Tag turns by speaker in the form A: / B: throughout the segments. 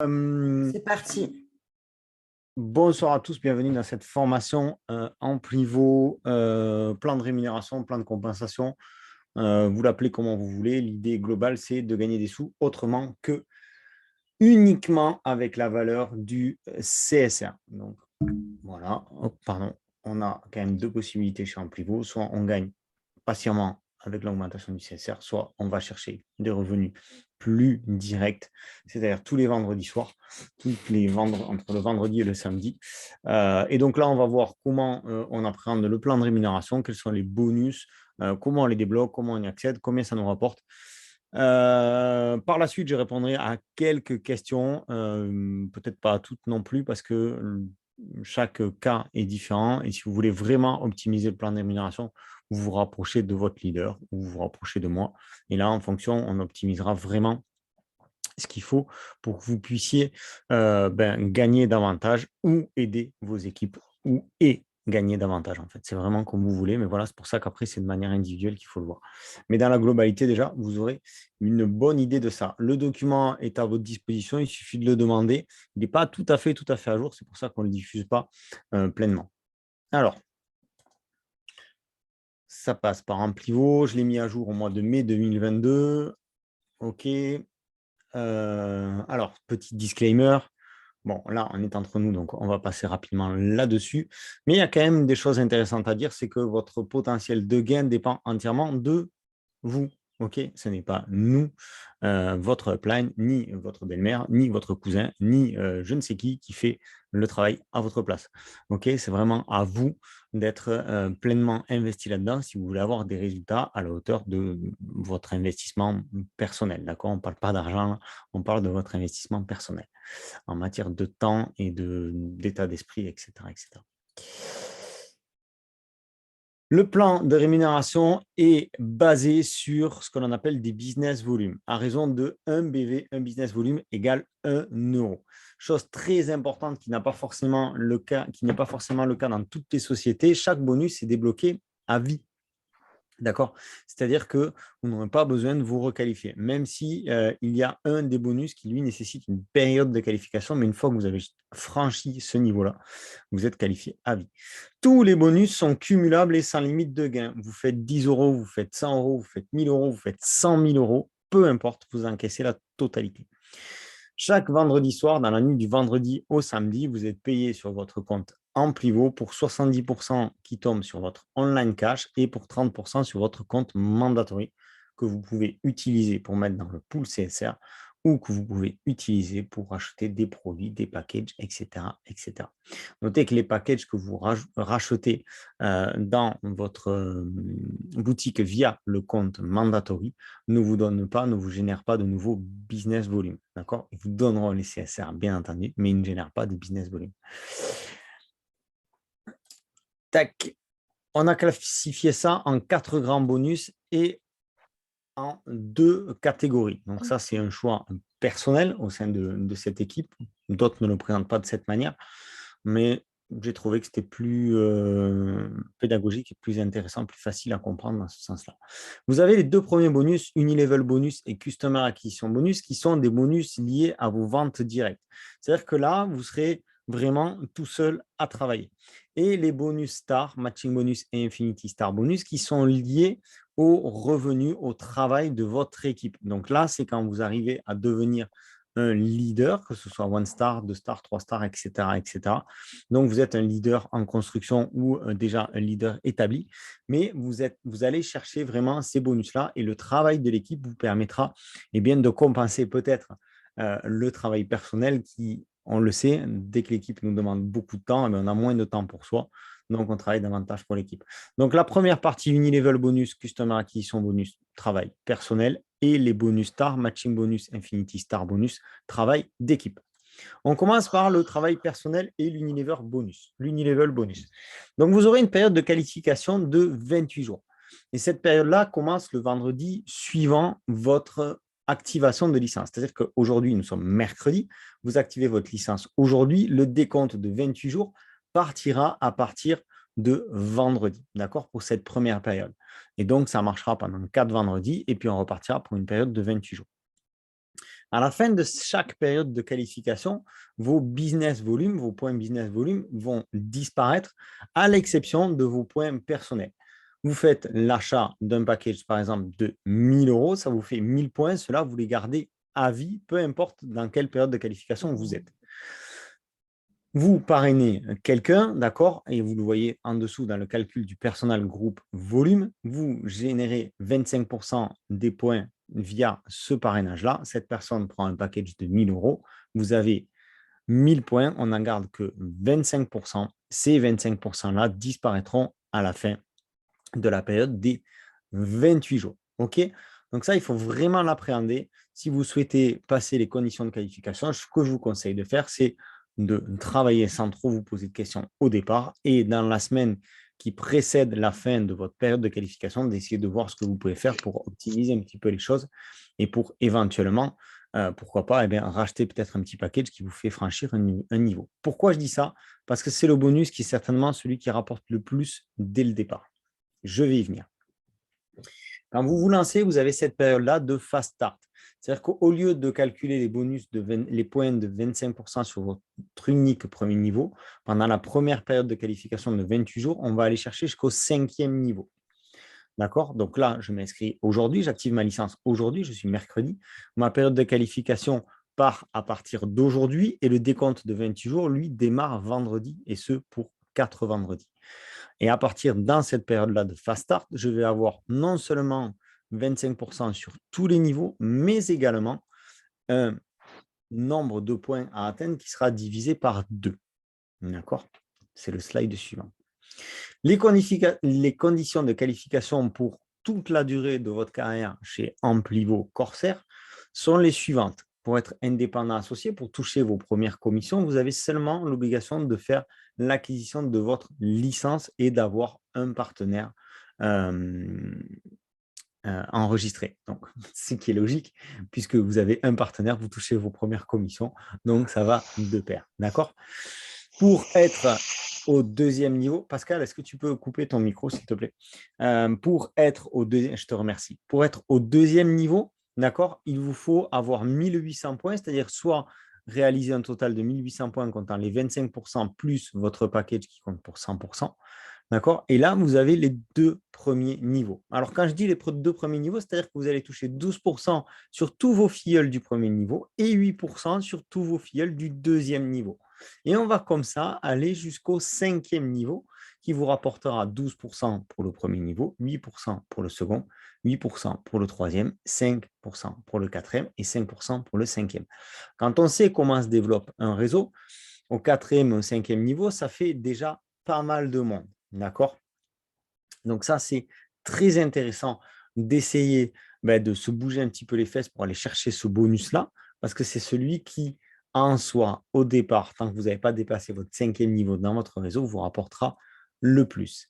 A: C'est parti.
B: Bonsoir à tous, bienvenue dans cette formation en pivot, plan de rémunération, plan de compensation. Vous l'appelez comment vous voulez. L'idée globale, c'est de gagner des sous autrement que uniquement avec la valeur du CSR. Donc voilà, hop, pardon, on a quand même deux possibilités chez Amplivo. Soit on gagne patiemment avec l'augmentation du CSR, soit on va chercher des revenus plus directs, c'est-à-dire tous les vendredis soirs, entre le vendredi et le samedi. Et donc là, on va voir comment on appréhende le plan de rémunération, quels sont les bonus, comment on les débloque, comment on y accède, combien ça nous rapporte. Par la suite, je répondrai à quelques questions, peut-être pas à toutes non plus, parce que chaque cas est différent. Et si vous voulez vraiment optimiser le plan de rémunération, vous vous rapprochez de votre leader ou vous vous rapprochez de moi. Et là, en fonction, on optimisera vraiment ce qu'il faut pour que vous puissiez gagner davantage ou aider vos équipes et gagner davantage en fait. C'est vraiment comme vous voulez, mais voilà, c'est pour ça qu'après, c'est de manière individuelle qu'il faut le voir. Mais dans la globalité, déjà, vous aurez une bonne idée de ça. Le document est à votre disposition, il suffit de le demander. Il n'est pas tout à fait à jour, c'est pour ça qu'on ne le diffuse pas pleinement. Alors, ça passe par Amplivo, je l'ai mis à jour au mois de mai 2022. OK. Alors, petit disclaimer. Bon, là, on est entre nous, donc on va passer rapidement là-dessus. Mais il y a quand même des choses intéressantes à dire, c'est que votre potentiel de gain dépend entièrement de vous. OK? Ce n'est pas nous, votre upline, ni votre belle-mère, ni votre cousin, ni je ne sais qui fait le travail à votre place. OK? C'est vraiment à vous d'être pleinement investi là-dedans si vous voulez avoir des résultats à la hauteur de votre investissement personnel. D'accord? On ne parle pas d'argent, là, on parle de votre investissement personnel en matière de temps et d'état d'esprit, etc., etc. Le plan de rémunération est basé sur ce que l'on appelle des business volumes, à raison de 1 BV, 1 business volume égale 1 euro. Chose très importante qui n'est pas forcément le cas dans toutes les sociétés. Chaque bonus est débloqué à vie. D'accord? C'est-à-dire que vous n'aurez pas besoin de vous requalifier, même si il y a un des bonus qui, lui, nécessite une période de qualification, mais une fois que vous avez franchi ce niveau-là, vous êtes qualifié à vie. Tous les bonus sont cumulables et sans limite de gain. Vous faites 10 euros, vous faites 100 euros, vous faites 1000 euros, vous faites 100 000 euros, peu importe, vous encaissez la totalité. Chaque vendredi soir, dans la nuit du vendredi au samedi, vous êtes payé sur votre compte Amplivo pour 70% qui tombent sur votre online cash et pour 30% sur votre compte mandatory que vous pouvez utiliser pour mettre dans le pool CSR ou que vous pouvez utiliser pour acheter des produits, des packages, etc., etc. Notez que les packages que vous rachetez dans votre boutique via le compte mandatory ne vous donnent pas, ne vous génèrent pas de nouveaux business volume. D'accord? Ils vous donneront les CSR, bien entendu, mais ils ne génèrent pas de business volume. Tac. On a classifié ça en 4 grands bonus et en 2 catégories. Donc ça, c'est un choix personnel au sein de cette équipe. D'autres ne le présentent pas de cette manière, mais j'ai trouvé que c'était plus pédagogique et plus intéressant, plus facile à comprendre dans ce sens-là. Vous avez les 2 premiers bonus, Unilevel bonus et Customer Acquisition bonus, qui sont des bonus liés à vos ventes directes. C'est-à-dire que là, vous serez vraiment tout seul à travailler. Et les bonus Star, Matching Bonus et Infinity Star Bonus, qui sont liés au revenu, au travail de votre équipe. Donc là, c'est quand vous arrivez à devenir un leader, que ce soit one star, 2 stars, 3 stars, etc., etc. Donc, vous êtes un leader en construction ou déjà un leader établi, mais vous allez chercher vraiment ces bonus-là et le travail de l'équipe vous permettra bien, de compenser peut-être le travail personnel qui, on le sait, dès que l'équipe nous demande beaucoup de temps, on a moins de temps pour soi, donc on travaille davantage pour l'équipe. Donc, la première partie, Unilevel bonus, Customer Acquisition bonus, travail personnel, et les bonus Star, Matching bonus, Infinity Star bonus, travail d'équipe. On commence par le travail personnel et l'Unilever bonus, l'Unilevel bonus. Donc, vous aurez une période de qualification de 28 jours. Et cette période-là commence le vendredi suivant votre activation de licence. C'est-à-dire qu'aujourd'hui, nous sommes mercredi, vous activez votre licence aujourd'hui, le décompte de 28 jours partira à partir de vendredi, d'accord, pour cette première période. Et donc, ça marchera pendant 4 vendredis et puis on repartira pour une période de 28 jours. À la fin de chaque période de qualification, vos business volumes, vos points business volume vont disparaître à l'exception de vos points personnels. Vous faites l'achat d'un package, par exemple, de 1000 euros, ça vous fait 1000 points. Cela, vous les gardez à vie, peu importe dans quelle période de qualification vous êtes. Vous parrainez quelqu'un, d'accord, et vous le voyez en dessous dans le calcul du personnel groupe volume, vous générez 25% des points via ce parrainage-là. Cette personne prend un package de 1000 euros. Vous avez 1000 points, on n'en garde que 25%. Ces 25%-là disparaîtront à la fin de la période des 28 jours. OK? Donc ça, il faut vraiment l'appréhender. Si vous souhaitez passer les conditions de qualification, ce que je vous conseille de faire, c'est de travailler sans trop vous poser de questions au départ et dans la semaine qui précède la fin de votre période de qualification, d'essayer de voir ce que vous pouvez faire pour optimiser un petit peu les choses et pour éventuellement, pourquoi pas, racheter peut-être un petit package qui vous fait franchir un niveau. Pourquoi je dis ça? Parce que c'est le bonus qui est certainement celui qui rapporte le plus dès le départ. Je vais y venir. Quand vous vous lancez, vous avez cette période-là de fast start. C'est-à-dire qu'au lieu de calculer les bonus, les points de 25% sur votre unique premier niveau, pendant la première période de qualification de 28 jours, on va aller chercher jusqu'au 5e niveau. D'accord? Donc là, je m'inscris aujourd'hui, j'active ma licence aujourd'hui, je suis mercredi. Ma période de qualification part à partir d'aujourd'hui et le décompte de 28 jours, lui, démarre vendredi et ce pour 4 vendredis. Et à partir dans cette période-là de fast start, je vais avoir non seulement 25% sur tous les niveaux, mais également un nombre de points à atteindre qui sera divisé par 2. D'accord? C'est le slide suivant. Les conditions de qualification pour toute la durée de votre carrière chez Amplivo Corsair sont les suivantes. Pour être indépendant associé, pour toucher vos premières commissions, vous avez seulement l'obligation de faire l'acquisition de votre licence et d'avoir un partenaire enregistré. Donc, ce qui est logique, puisque vous avez un partenaire, vous touchez vos premières commissions. Donc, ça va de pair. D'accord? Pour être au deuxième niveau, Pascal, est-ce que tu peux couper ton micro, s'il te plaît? Pour être au deuxième, je te remercie. Pour être au deuxième niveau, d'accord, il vous faut avoir 1800 points, c'est-à-dire soit réaliser un total de 1800 points comptant les 25% plus votre package qui compte pour 100%. D'accord? Et là, vous avez les 2 premiers niveaux. Alors, quand je dis les 2 premiers niveaux, c'est-à-dire que vous allez toucher 12% sur tous vos filleuls du premier niveau et 8% sur tous vos filleuls du deuxième niveau. Et on va comme ça aller jusqu'au 5e niveau qui vous rapportera 12% pour le premier niveau, 8% pour le second, 8% pour le troisième, 5% pour le quatrième et 5% pour le cinquième. Quand on sait comment se développe un réseau, au 4e et au 5e niveau, ça fait déjà pas mal de monde. D'accord? Donc ça, c'est très intéressant d'essayer de se bouger un petit peu les fesses pour aller chercher ce bonus-là, parce que c'est celui qui, en soi, au départ, tant que vous n'avez pas dépassé votre 5e niveau dans votre réseau, vous rapportera le plus.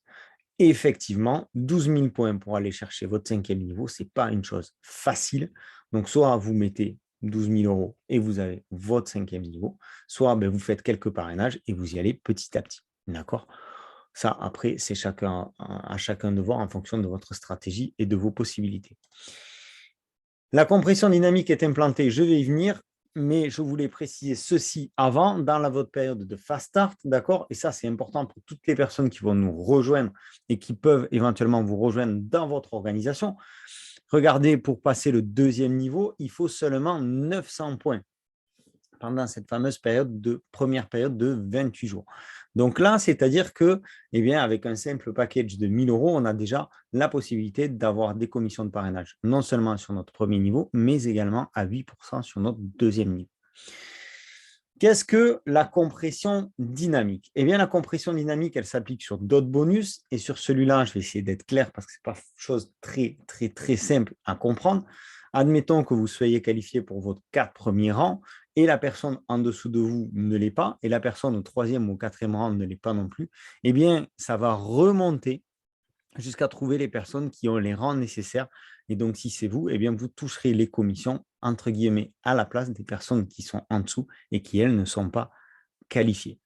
B: Et effectivement, 12 000 points pour aller chercher votre 5e niveau, ce n'est pas une chose facile. Donc, soit vous mettez 12 000 euros et vous avez votre 5e niveau, soit vous faites quelques parrainages et vous y allez petit à petit. D'accord? Ça, après, c'est à chacun de voir en fonction de votre stratégie et de vos possibilités. La compression dynamique est implantée, je vais y venir, mais je voulais préciser ceci avant, dans votre période de fast start, d'accord? Et ça, c'est important pour toutes les personnes qui vont nous rejoindre et qui peuvent éventuellement vous rejoindre dans votre organisation. Regardez, pour passer le deuxième niveau, il faut seulement 900 points pendant cette fameuse première période de 28 jours. Donc là, c'est-à-dire que, avec un simple package de 1000 euros, on a déjà la possibilité d'avoir des commissions de parrainage, non seulement sur notre premier niveau, mais également à 8% sur notre deuxième niveau. Qu'est-ce que la compression dynamique? La compression dynamique, elle s'applique sur d'autres bonus. Et sur celui-là, je vais essayer d'être clair parce que ce n'est pas chose très, très, très simple à comprendre. Admettons que vous soyez qualifié pour votre 4 premiers rangs et la personne en dessous de vous ne l'est pas, et la personne au 3e ou au 4e rang ne l'est pas non plus, ça va remonter jusqu'à trouver les personnes qui ont les rangs nécessaires. Et donc, si c'est vous, vous toucherez les commissions, entre guillemets, à la place des personnes qui sont en dessous et qui, elles, ne sont pas qualifiées.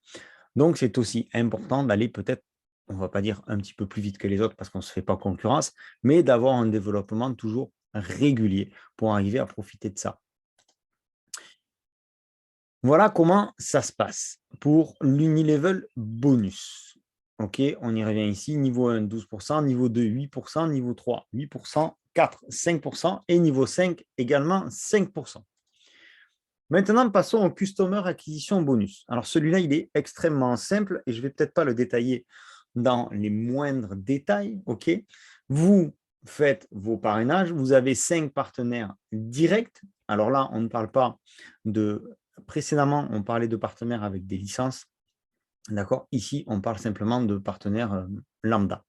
B: Donc, c'est aussi important d'aller peut-être, on ne va pas dire un petit peu plus vite que les autres parce qu'on ne se fait pas concurrence, mais d'avoir un développement toujours régulier pour arriver à profiter de ça. Voilà comment ça se passe pour l'Unilevel bonus. OK, on y revient ici. Niveau 1, 12%, niveau 2, 8%, niveau 3, 8%, 4, 5% et niveau 5 également 5%. Maintenant, passons au Customer Acquisition Bonus. Alors, celui-là, il est extrêmement simple et je ne vais peut-être pas le détailler dans les moindres détails. OK, vous faites vos parrainages, vous avez 5 partenaires directs. Alors là, on ne parle pas de… Précédemment, on parlait de partenaires avec des licences. D'accord. Ici, on parle simplement de partenaires lambda.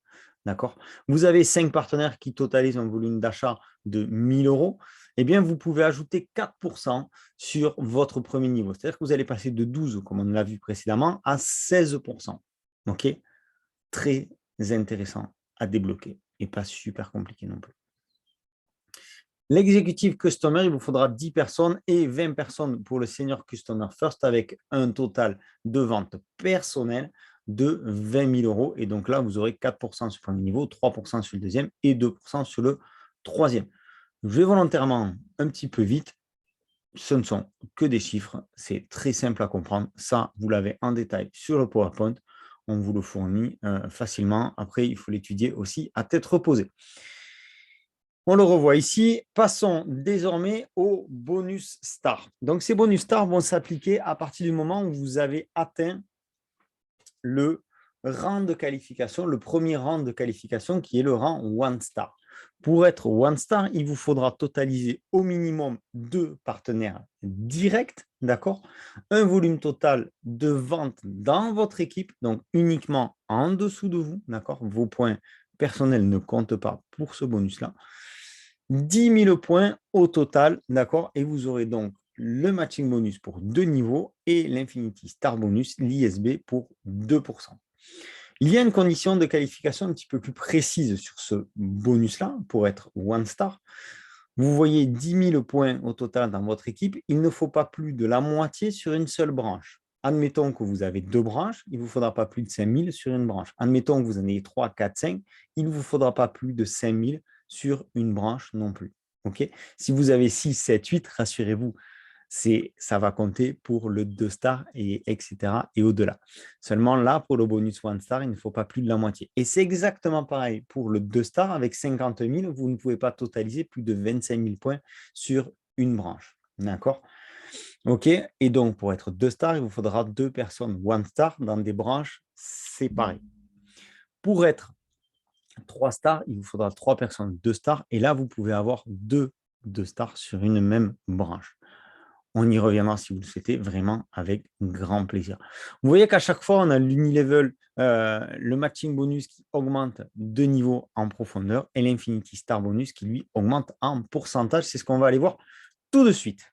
B: D'accord. Vous avez 5 partenaires qui totalisent un volume d'achat de 1 000 €. Eh bien, vous pouvez ajouter 4% sur votre premier niveau. C'est-à-dire que vous allez passer de 12, comme on l'a vu précédemment, à 16%. OK. Très intéressant à débloquer et pas super compliqué non plus. L'executive customer, il vous faudra 10 personnes et 20 personnes pour le senior customer first avec un total de vente personnelle de 20 000 €. Et donc là, vous aurez 4% sur le premier niveau, 3% sur le deuxième et 2% sur le troisième. Je vais volontairement un petit peu vite. Ce ne sont que des chiffres. C'est très simple à comprendre. Ça, vous l'avez en détail sur le PowerPoint. On vous le fournit facilement. Après, il faut l'étudier aussi à tête reposée. On le revoit ici. Passons désormais au bonus star. Donc, ces bonus stars vont s'appliquer à partir du moment où vous avez atteint le rang de qualification, le premier rang de qualification qui est le rang one star. Pour être one star, il vous faudra totaliser au minimum 2 partenaires directs, d'accord? Un volume total de vente dans votre équipe, donc uniquement en dessous de vous, d'accord? Vos points personnels ne comptent pas pour ce bonus-là. 10 000 points au total, d'accord? Et vous aurez donc le matching bonus pour 2 niveaux et l'Infinity Star Bonus, l'ISB, pour 2%. Il y a une condition de qualification un petit peu plus précise sur ce bonus-là pour être one star. Vous voyez 10 000 points au total dans votre équipe. Il ne faut pas plus de la moitié sur une seule branche. Admettons que vous avez 2 branches, il ne vous faudra pas plus de 5 000 sur une branche. Admettons que vous en ayez 3, 4, 5, il ne vous faudra pas plus de 5 000 sur une branche non plus. Okay. Si vous avez 6, 7, 8, rassurez-vous, ça va compter pour le 2 stars, et etc. et au-delà. Seulement là, pour le bonus 1 star, il ne faut pas plus de la moitié. Et c'est exactement pareil pour le 2 stars. Avec 50 000, vous ne pouvez pas totaliser plus de 25 000 points sur une branche. D'accord? OK. Et donc, pour être 2 stars, il vous faudra 2 personnes 1 star dans des branches séparées. Pour être 3 stars, il vous faudra 3 personnes 2 stars. Et là, vous pouvez avoir 2 stars sur une même branche. On y reviendra si vous le souhaitez, vraiment avec grand plaisir. Vous voyez qu'à chaque fois, on a l'Unilevel, le matching bonus qui augmente de niveau en profondeur et l'Infinity Star bonus qui, lui, augmente en pourcentage. C'est ce qu'on va aller voir tout de suite.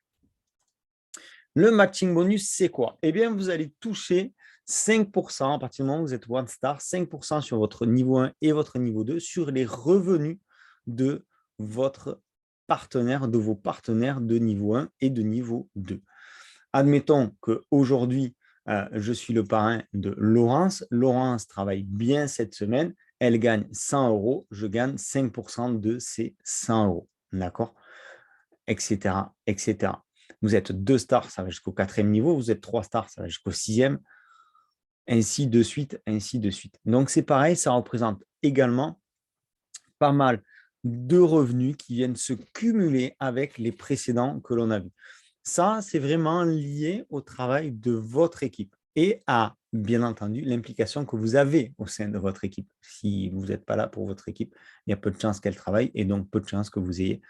B: Le matching bonus, c'est quoi? Eh bien, vous allez toucher 5% à partir du moment où vous êtes one star, 5% sur votre niveau 1 et votre niveau 2 sur les revenus de votre partenaire, de vos partenaires de niveau 1 et de niveau 2. Admettons qu'aujourd'hui, je suis le parrain de Laurence. Laurence travaille bien cette semaine. Elle gagne 100 €. Je gagne 5% de ces 100 €. D'accord? Etc. etc. Vous êtes 2 stars, ça va jusqu'au 4e niveau. Vous êtes 3 stars, ça va jusqu'au 6e. Ainsi de suite, ainsi de suite. Donc, c'est pareil, ça représente également pas mal de revenus qui viennent se cumuler avec les précédents que l'on a vus. Ça, c'est vraiment lié au travail de votre équipe et à, bien entendu, l'implication que vous avez au sein de votre équipe. Si vous n'êtes pas là pour votre équipe, il y a peu de chances qu'elle travaille et donc peu de chances que vous ayez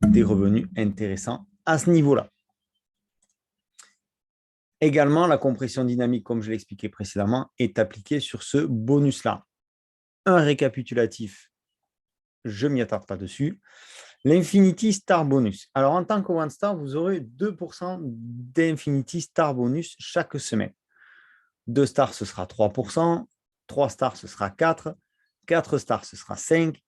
B: des revenus intéressants à ce niveau-là. Également, la compression dynamique, comme je l'ai expliqué précédemment, est appliquée sur ce bonus-là. Un récapitulatif, je ne m'y attarde pas dessus. L'Infinity Star Bonus. Alors, en tant que One Star, vous aurez 2% d'Infinity Star Bonus chaque semaine. 2 stars, ce sera 3%. 3 stars, ce sera 4. 4 stars, ce sera 5.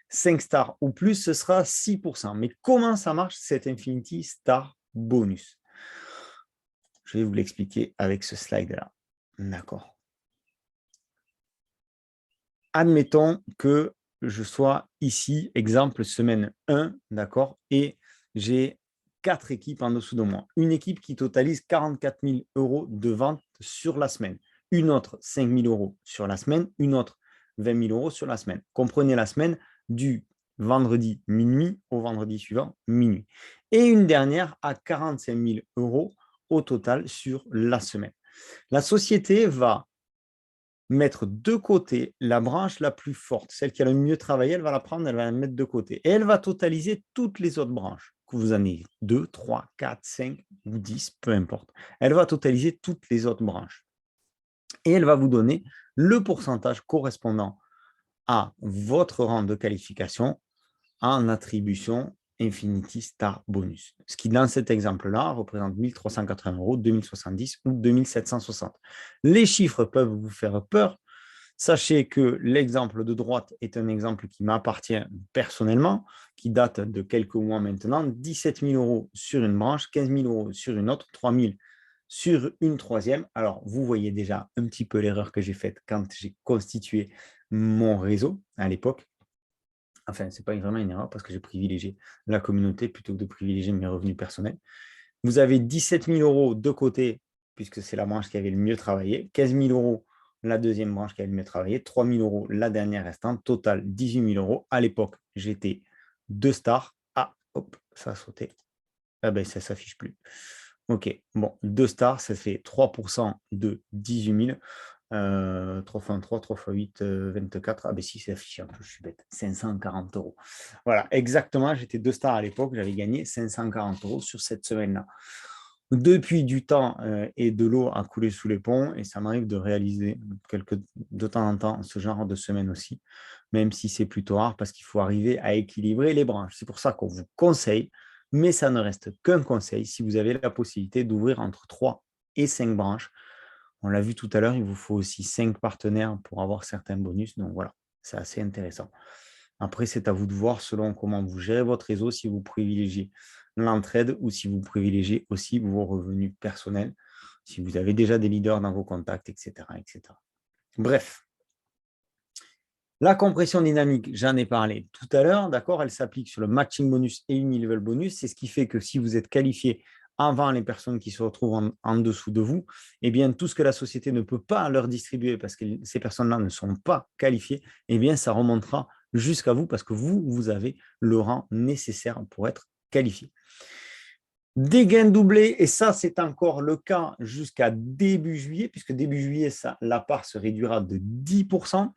B: 5 stars ou plus, ce sera 6%. Mais comment ça marche, cet Infinity Star Bonus? Je vais vous l'expliquer avec ce slide-là. D'accord. Admettons que je sois ici, exemple semaine 1, d'accord, et j'ai 4 équipes en dessous de moi. Une équipe qui totalise 44 000 euros de vente sur la semaine. Une autre, 5 000 euros sur la semaine. Une autre, 20 000 euros sur la semaine. Comprenez la semaine du vendredi minuit au vendredi suivant minuit. Et une dernière à 45 000 euros au total sur la semaine. La société va mettre de côté la branche la plus forte, celle qui a le mieux travaillé, elle va la prendre, elle va la mettre de côté. Et elle va totaliser toutes les autres branches, que vous en ayez 2, 3, 4, 5 ou 10, peu importe. Elle va totaliser toutes les autres branches. Et elle va vous donner le pourcentage correspondant à votre rang de qualification en attribution Infinity Star Bonus. Ce qui, dans cet exemple-là, représente 1 380 euros, 2070 ou 2760. Les chiffres peuvent vous faire peur. Sachez que l'exemple de droite est un exemple qui m'appartient personnellement, qui date de quelques mois maintenant. 17 000 euros sur une branche, 15 000 euros sur une autre, 3 000 sur une troisième. Alors, vous voyez déjà un petit peu l'erreur que j'ai faite quand j'ai constitué mon réseau à l'époque. Enfin, ce n'est pas vraiment une erreur parce que j'ai privilégié la communauté plutôt que de privilégier mes revenus personnels. Vous avez 17 000 euros de côté, puisque c'est la branche qui avait le mieux travaillé, 15 000 euros la deuxième branche qui avait le mieux travaillé, 3 000 euros la dernière restante, total 18 000 euros. À l'époque, j'étais 2 stars. Ah, hop, ça a sauté. Ah ben, ça ne s'affiche plus. OK, bon, 2 stars, ça fait 3% de 18 000. 3 x 3, 3 x 8, 24. Ah ben si, c'est affiché un peu, je suis bête. 540 euros. Voilà, exactement, j'étais 2 stars à l'époque, j'avais gagné 540 euros sur cette semaine-là. Depuis, du temps et de l'eau a coulé sous les ponts et ça m'arrive de réaliser de temps en temps ce genre de semaine aussi, même si c'est plutôt rare parce qu'il faut arriver à équilibrer les branches. C'est pour ça qu'on vous conseille, mais ça ne reste qu'un conseil, si vous avez la possibilité d'ouvrir entre 3 et 5 branches. On l'a vu tout à l'heure, il vous faut aussi 5 partenaires pour avoir certains bonus. Donc voilà, c'est assez intéressant. Après, c'est à vous de voir selon comment vous gérez votre réseau, si vous privilégiez l'entraide ou si vous privilégiez aussi vos revenus personnels, si vous avez déjà des leaders dans vos contacts, etc. etc. Bref, la compression dynamique, j'en ai parlé tout à l'heure, d'accord, elle s'applique sur le matching bonus et unilevel bonus. C'est ce qui fait que si vous êtes qualifié avant les personnes qui se retrouvent en dessous de vous, eh bien, tout ce que la société ne peut pas leur distribuer parce que ces personnes-là ne sont pas qualifiées, eh bien, ça remontera jusqu'à vous parce que vous avez le rang nécessaire pour être qualifié. Des gains doublés, et ça, c'est encore le cas jusqu'à début juillet, puisque début juillet, la part se réduira de 10%.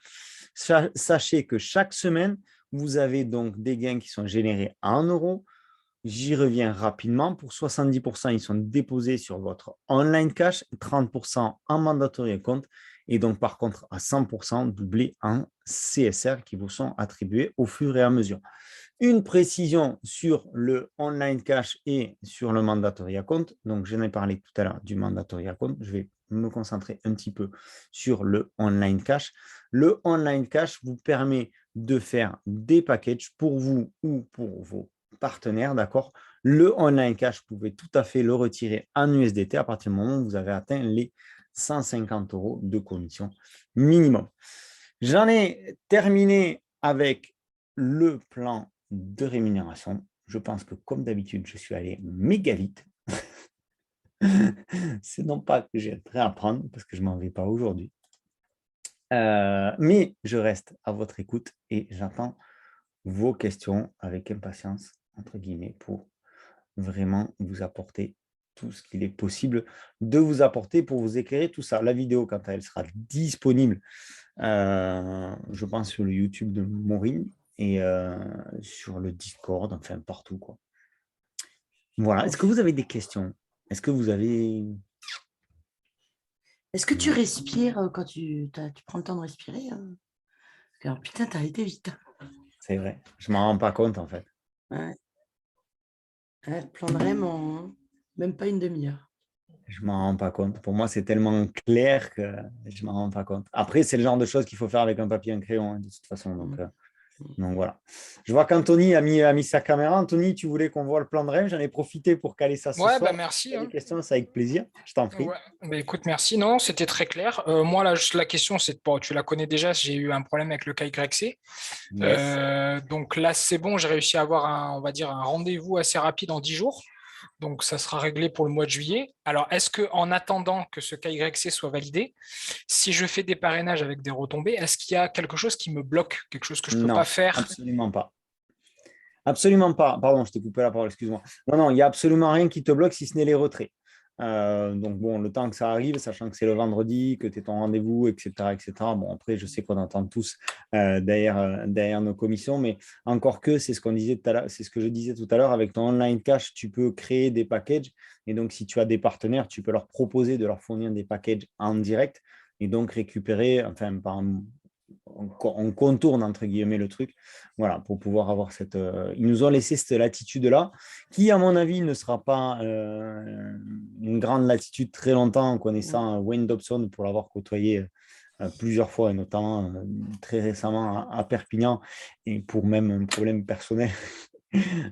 B: Sachez que chaque semaine, vous avez donc des gains qui sont générés en euros. J'y reviens rapidement. Pour 70%, ils sont déposés sur votre online cash, 30% en mandatory account, et donc par contre à 100% doublés en CSR qui vous sont attribués au fur et à mesure. Une précision sur le online cash et sur le mandatory account. Donc, je n'ai parlé tout à l'heure du mandatory account. Je vais me concentrer un petit peu sur le online cash. Le online cash vous permet de faire des packages pour vous ou pour vos partenaires, d'accord? Le online cash, vous pouvez tout à fait le retirer en USDT à partir du moment où vous avez atteint les 150 euros de commission minimum. J'en ai terminé avec le plan de rémunération. Je pense que comme d'habitude, je suis allé méga vite. C'est non pas que j'ai très à apprendre parce que je ne m'en vais pas aujourd'hui. Mais je reste à votre écoute et j'attends vos questions avec impatience, entre guillemets, pour vraiment vous apporter tout ce qu'il est possible de vous apporter pour vous éclairer tout ça. La vidéo, quant à elle, sera disponible, je pense, sur le YouTube de Maureen et sur le Discord, enfin partout, quoi. Voilà. Est-ce que vous avez des questions? Est-ce que vous avez...
A: Est-ce que tu respires quand tu prends le temps de respirer? Alors, putain, t'as été vite.
B: C'est vrai. Je ne m'en rends pas compte, en fait.
A: Ouais. Le plan de REM en même pas une demi-heure.
B: Je ne m'en rends pas compte. Pour moi, c'est tellement clair que je ne m'en rends pas compte. Après, c'est le genre de choses qu'il faut faire avec un papier et un crayon, hein, de toute façon. Donc voilà. Je vois qu'Anthony a mis sa caméra. Anthony, tu voulais qu'on voit le plan de rêve. J'en ai profité pour caler ça ce
C: Ouais,
B: soir.
C: merci.
B: Si tu as des questions, c'est avec plaisir. Je t'en prie.
C: Ouais. Écoute, merci. Non, c'était très clair. Moi, là, juste la question, c'est tu la connais déjà. J'ai eu un problème avec le KYC.
B: Yes.
C: Donc là, c'est bon. J'ai réussi à avoir on va dire, un rendez-vous assez rapide en 10 jours. Donc, ça sera réglé pour le mois de juillet. Alors, est-ce qu'en attendant que ce KYC soit validé, si je fais des parrainages avec des retombées, est-ce qu'il y a quelque chose qui me bloque, quelque chose que je ne peux pas
B: Non,
C: faire?
B: absolument pas. Absolument pas. Pardon, je t'ai coupé la parole, excuse-moi. Non, non, il n'y a absolument rien qui te bloque si ce n'est les retraits. Donc, bon, le temps que ça arrive, sachant que c'est le vendredi, que tu es ton rendez-vous, etc., etc. Bon, après, je sais qu'on attend tous derrière nos commissions, mais encore que, c'est ce qu'on disait tout à l'heure, c'est ce que je disais tout à l'heure, avec ton online cash, tu peux créer des packages. Et donc, si tu as des partenaires, tu peux leur proposer de leur fournir des packages en direct et donc récupérer, enfin, on contourne entre guillemets le truc, voilà, pour pouvoir avoir cette. Ils nous ont laissé cette latitude-là, qui à mon avis ne sera pas une grande latitude très longtemps, en connaissant Wayne Dobson pour l'avoir côtoyé plusieurs fois, et notamment très récemment à Perpignan, et pour même un problème personnel.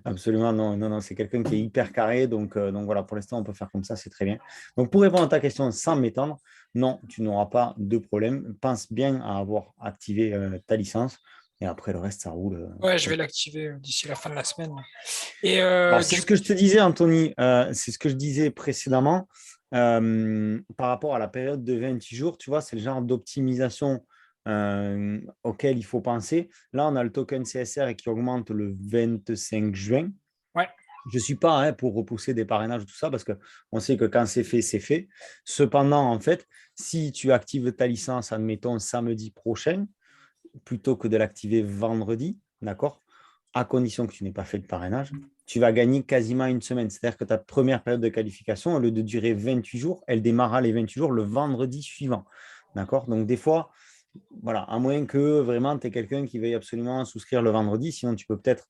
B: Absolument, non, non, non, c'est quelqu'un qui est hyper carré, donc voilà, pour l'instant, on peut faire comme ça, c'est très bien. Donc, pour répondre à ta question sans m'étendre, non, tu n'auras pas de problème. Pense bien à avoir activé ta licence, et après, le reste, ça roule.
C: Ouais, je vais l'activer d'ici la fin de la semaine. Et
B: Alors, c'est ce que je te disais, Anthony, c'est ce que je disais précédemment, par rapport à la période de 28 jours, tu vois, c'est le genre d'optimisation auquel il faut penser. Là, on a le token CSR qui augmente le 25 juin.
C: ouais,
B: Je ne suis pas pour repousser des parrainages, tout ça, parce qu'on sait que quand c'est fait, c'est fait. Cependant, en fait, si tu actives ta licence, admettons, samedi prochain, plutôt que de l'activer vendredi, d'accord, à condition que tu n'aies pas fait de parrainage, tu vas gagner quasiment une semaine. C'est-à-dire que ta première période de qualification, au lieu de durer 28 jours, elle démarrera les 28 jours le vendredi suivant. D'accord? Donc, des fois, voilà, à moins que vraiment tu es quelqu'un qui veuille absolument souscrire le vendredi, sinon tu peux peut-être,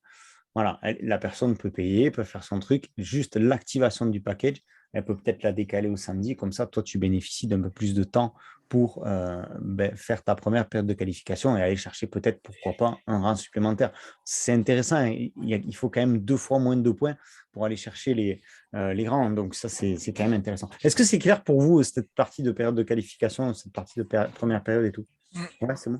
B: voilà, la personne peut payer, peut faire son truc, juste l'activation du package, elle peut peut-être la décaler au samedi, comme ça, toi, tu bénéficies d'un peu plus de temps pour faire ta première période de qualification et aller chercher peut-être, pourquoi pas, un rang supplémentaire. C'est intéressant, hein. Il faut quand même 2 fois moins de points pour aller chercher les grands. Donc ça, c'est quand même intéressant. Est-ce que c'est clair pour vous, cette partie de période de qualification, cette partie de première période et tout? Ouais, c'est bon.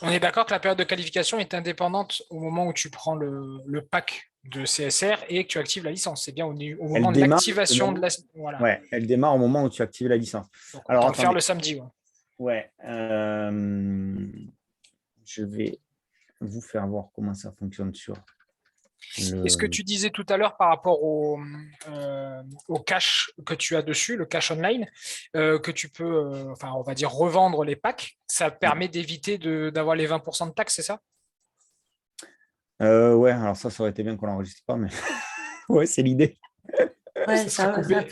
C: on est d'accord que la période de qualification est indépendante au moment où tu prends le pack de CSR et que tu actives la licence. C'est bien au moment de l'activation de la. Voilà.
B: Ouais, elle démarre au moment où tu actives la licence.
C: Donc,
B: Alors,
C: autant le faire
B: attendez.
C: le samedi.
B: Ouais. Je vais vous faire voir comment ça fonctionne sur
C: Et ce que
B: le.
C: tu disais tout à l'heure par rapport au cash que tu as dessus, le cash online, que tu peux, enfin, on va dire, revendre les packs, ça permet d'éviter d'avoir les 20% de taxes, c'est ça?
B: Ouais, alors ça aurait été bien qu'on l'enregistre pas, mais ouais, c'est l'idée.
A: Ouais,
C: Ça sera coupé.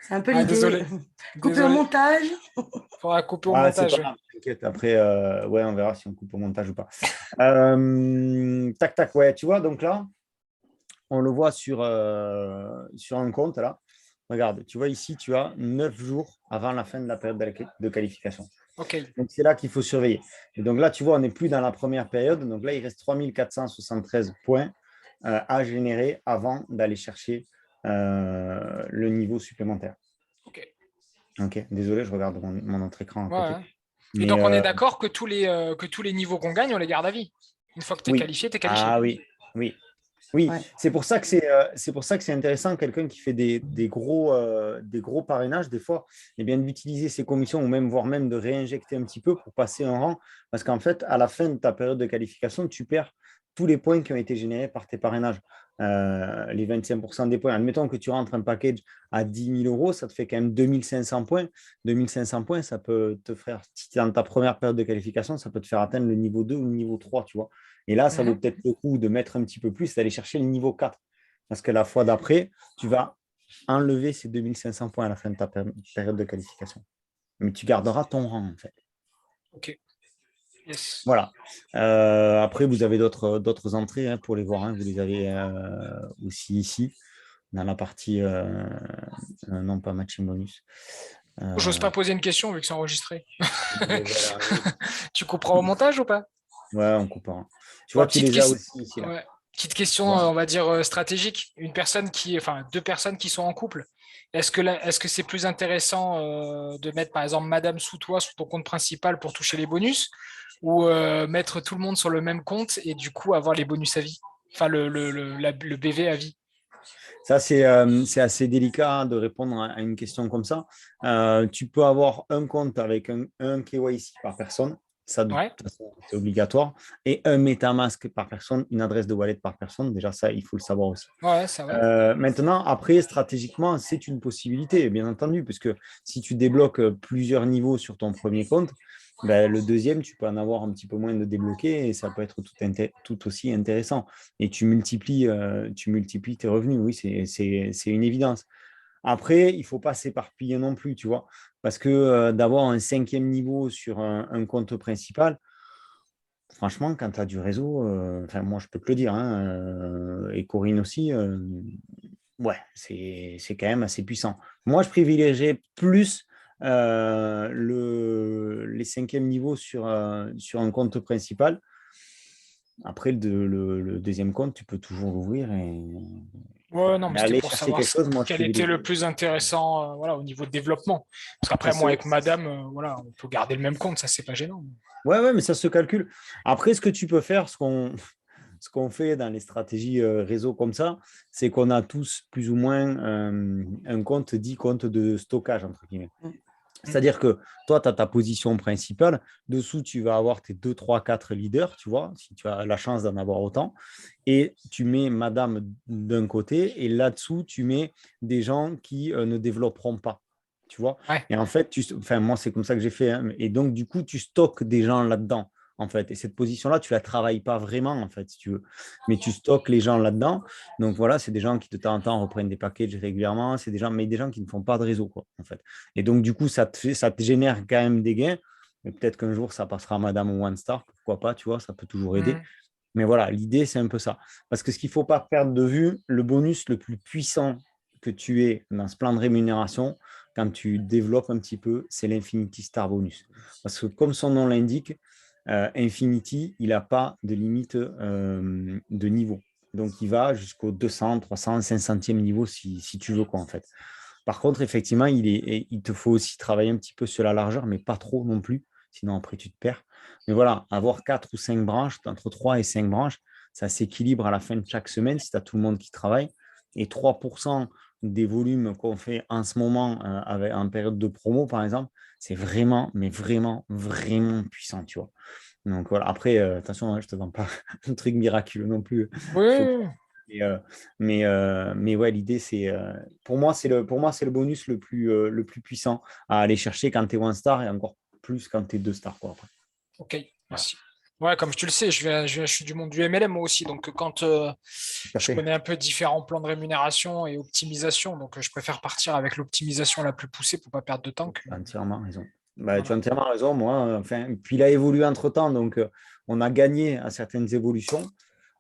A: c'est un peu
C: Ah,
A: l'idée.
C: désolé.
A: Couper au
C: Désolé.
A: montage.
C: Faudra couper au
B: Ah, c'est pas
C: montage.
B: grave, t'inquiète. Après, ouais, on verra si on coupe au montage ou pas. Tac, tac, ouais, tu vois, donc là, on le voit sur un compte, là. Regarde, tu vois ici, tu as 9 jours avant la fin de la période de qualification.
C: Ok.
B: Donc, c'est là qu'il faut surveiller. Et donc là, tu vois, on n'est plus dans la première période. Donc là, il reste 3473 points à générer avant d'aller chercher le niveau supplémentaire.
C: Ok.
B: Ok, désolé, je regarde mon autre écran à
C: Ouais,
B: côté.
C: ouais. Et
B: Mais
C: donc, on est d'accord que tous les niveaux qu'on gagne, on les garde à vie. Une fois que tu es
B: oui.
C: qualifié, tu es qualifié.
B: Ah oui, oui. Oui,
A: Ouais.
B: c'est pour ça que c'est intéressant, quelqu'un qui fait des gros parrainages, des fois, et bien d'utiliser ses commissions ou même, voire même de réinjecter un petit peu pour passer un rang. Parce qu'en fait, à la fin de ta période de qualification, tu perds tous les points qui ont été générés par tes parrainages. Les 25% des points. Admettons que tu rentres un package à 10 000 euros, ça te fait quand même 2500 points. 2500 points, ça peut te faire, si tu es dans ta première période de qualification, ça peut te faire atteindre le niveau 2 ou le niveau 3, tu vois. Et là, ça vaut
C: Mhm.
B: peut-être le coup de mettre un petit peu plus, d'aller chercher le niveau 4. Parce que la fois d'après, tu vas enlever ces 2500 points à la fin de ta période de qualification. Mais tu garderas ton rang, en fait.
C: Ok. Yes.
B: Voilà. Après, vous avez d'autres entrées pour les voir. Vous les avez aussi ici, dans la partie non pas matching bonus.
C: J'ose pas poser une question vu que c'est enregistré.
B: Vous les avez arrivés.
C: Tu couperas au montage ou pas?
B: Ouais, on coupera. Tu
C: Bon,
B: vois, tu les as aussi ici, là.
C: ouais. Petite question,
B: Voilà.
C: on va dire stratégique. Deux personnes qui sont en couple. Est-ce que c'est plus intéressant de mettre par exemple Madame sous toi, sous ton compte principal pour toucher les bonus, ou mettre tout le monde sur le même compte et du coup avoir les bonus à vie, enfin le BV à vie.
B: Ça, c'est assez délicat de répondre à une question comme ça. Tu peux avoir un compte avec un KYC par personne. Ça, de
C: Ouais,
B: toute façon, c'est obligatoire. Et un MetaMask par personne, une adresse de wallet par personne. Déjà, ça, il faut le savoir aussi.
C: ouais, ça va.
B: Maintenant, après, stratégiquement, c'est une possibilité, bien entendu, puisque si tu débloques plusieurs niveaux sur ton premier compte, ben, le deuxième, tu peux en avoir un petit peu moins de débloqués et ça peut être tout aussi intéressant. Et tu multiplies tes revenus, oui, c'est une évidence. Après, il ne faut pas s'éparpiller non plus, tu vois, parce que d'avoir un cinquième niveau sur un compte principal, franchement, quand tu as du réseau, enfin, moi, je peux te le dire, hein, et Corinne aussi, ouais, c'est quand même assez puissant. Moi, je privilégiais plus les cinquièmes niveaux sur un compte principal. Après, le deuxième compte, tu peux toujours l'ouvrir.
C: Ouais, non, mais
B: Mais
C: c'était
B: aller
C: pour
B: chercher
C: savoir
B: quelque chose, moi, je
C: quel était le
B: privilégie.
C: plus intéressant voilà, au niveau de développement. Parce
B: Ça
C: qu'après, moi,
B: se-
C: avec madame, voilà, on peut garder le même compte, ça, c'est pas gênant.
B: Ouais, ouais, mais ça se calcule. Après, ce que tu peux faire, ce qu'on fait dans les stratégies réseau comme ça, c'est qu'on a tous plus ou moins un compte dit compte de stockage, entre guillemets.
A: Mm.
C: Mm.
B: C'est-à-dire que toi, tu as ta position principale. Dessous, tu vas avoir tes 2, 3, 4 leaders, tu vois, si tu as la chance d'en avoir autant. Et tu mets madame d'un côté. Et là-dessous, tu mets des gens qui ne développeront pas. Tu vois.
C: Ouais.
B: Et en fait, enfin, moi, c'est comme ça que j'ai fait, hein. Et donc, du coup, tu stockes des gens là-dedans. En fait, et cette position-là, tu la travailles pas vraiment, en fait, si tu veux, mais tu stockes les gens là-dedans. Donc voilà, c'est des gens qui de temps en temps reprennent des packages régulièrement, c'est des gens, mais des gens qui ne font pas de réseau, quoi, en fait. Et donc, du coup, ça te génère quand même des gains. Et peut-être qu'un jour, ça passera Madame ou One Star, pourquoi pas, tu vois, ça peut toujours aider.
C: Mm.
B: Mais voilà, l'idée, c'est un peu ça. Parce que ce qu'il ne faut pas perdre de vue, le bonus le plus puissant que tu aies dans ce plan de rémunération, quand tu développes un petit peu, c'est l'Infinity Star Bonus. Parce que comme son nom l'indique, Infinity, il n'a pas de limite de niveau. Donc, il va jusqu'au 200, 300, 500e niveau si tu veux, quoi, en fait. Par contre, effectivement, il te faut aussi travailler un petit peu sur la largeur, mais pas trop non plus. Sinon, après, tu te perds. Mais voilà, avoir 4 ou 5 branches, entre 3 et 5 branches, ça s'équilibre à la fin de chaque semaine si tu as tout le monde qui travaille. Et 3% des volumes qu'on fait en ce moment en période de promo, par exemple, c'est vraiment, mais vraiment, vraiment puissant, tu vois. Donc voilà, après, attention, hein, je ne te vends pas un truc miraculeux non plus.
C: Oui,
B: Il faut
C: oui, oui.
B: mais ouais, l'idée, pour moi, c'est le bonus le plus puissant à aller chercher quand tu es one star et encore plus quand tu es deux stars, quoi, après.
C: Ok,
B: Voilà,
C: merci. Ouais, comme tu le sais, je suis du monde du MLM moi aussi. Donc, quand
B: tout à
C: je
B: fait.
C: connais un peu différents plans de rémunération et optimisation, donc je préfère partir avec l'optimisation la plus poussée pour pas perdre de temps.
B: Tu as entièrement raison. Bah, tu as
C: Voilà.
B: entièrement raison, moi. Enfin, puis il a évolué entre-temps, donc on a gagné à certaines évolutions,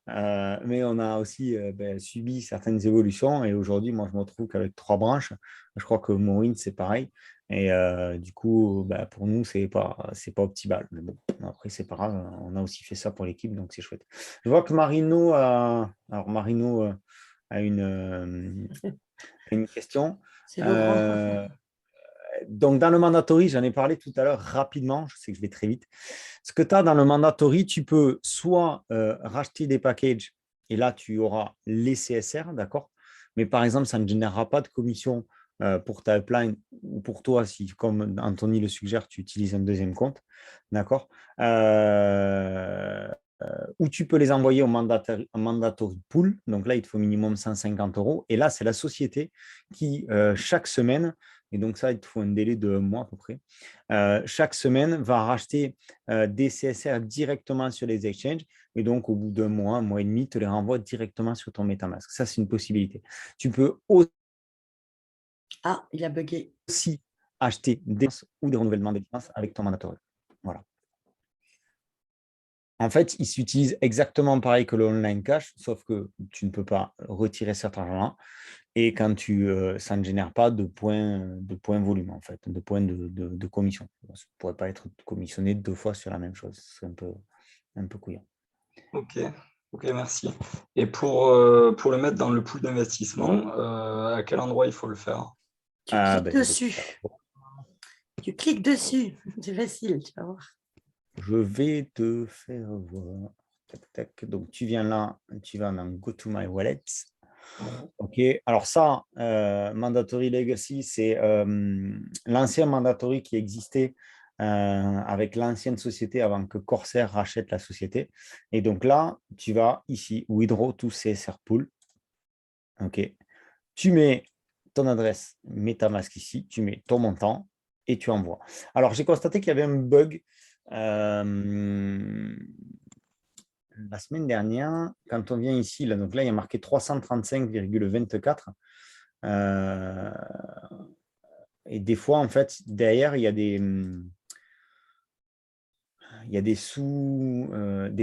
B: mais on a aussi subi certaines évolutions. Et aujourd'hui, moi, je me retrouve qu'avec 3 branches. Je crois que Maureen, c'est pareil. Et du coup, pour nous, c'est pas optimal. Mais bon, après, c'est pas grave. On a aussi fait ça pour l'équipe, donc c'est chouette. Je vois que Marino a une question.
A: C'est Laurent.
B: Euh, donc, dans le mandatory, j'en ai parlé tout à l'heure rapidement, je sais que je vais très vite. Ce que tu as dans le mandatory, tu peux soit racheter des packages, et là, tu auras les CSR, d'accord? Mais par exemple, ça ne générera pas de commission pour ta upline ou pour toi, si, comme Anthony le suggère, tu utilises un deuxième compte, d'accord? Ou tu peux les envoyer au mandatory pool. Donc là, il te faut minimum 150 euros. Et là, c'est la société qui, chaque semaine, et donc ça, il te faut un délai de 1 mois à peu près, chaque semaine, va racheter des CSR directement sur les exchanges. Et donc, au bout d'un mois, 1 mois et demi, te les renvoie directement sur ton MetaMask. Ça, c'est une possibilité. Tu peux
A: Ah, il a bugué.
B: aussi acheter des licences ou des renouvellements de licences avec ton mandatory. Voilà. En fait, il s'utilise exactement pareil que le online cash, sauf que tu ne peux pas retirer cet argent-là. Et quand ça ne génère pas de points volume, en fait, de points de commission. Ça ne pourrait pas être commissionné 2 fois sur la même chose. C'est un peu couillant.
D: Ok, ok, merci. Et pour le mettre dans le pool d'investissement, à quel endroit il faut le faire?
A: Tu cliques
B: Je vais te faire
A: dessus. Tu cliques dessus. C'est facile, tu vas voir.
B: Je vais te faire voir. Tac, tac. Donc, tu viens là, tu vas dans Go to my wallet. OK. Alors ça, Mandatory Legacy, c'est l'ancien Mandatory qui existait avec l'ancienne société avant que Corsair rachète la société. Et donc là, tu vas ici, Withdraw to CSR Pool. OK. Tu mets ton adresse MetaMask ici, tu mets ton montant et tu envoies. Alors, j'ai constaté qu'il y avait un bug la semaine dernière, quand on vient ici, là, donc là, il y a marqué 335,24. Et des fois, en fait, derrière, il y a des des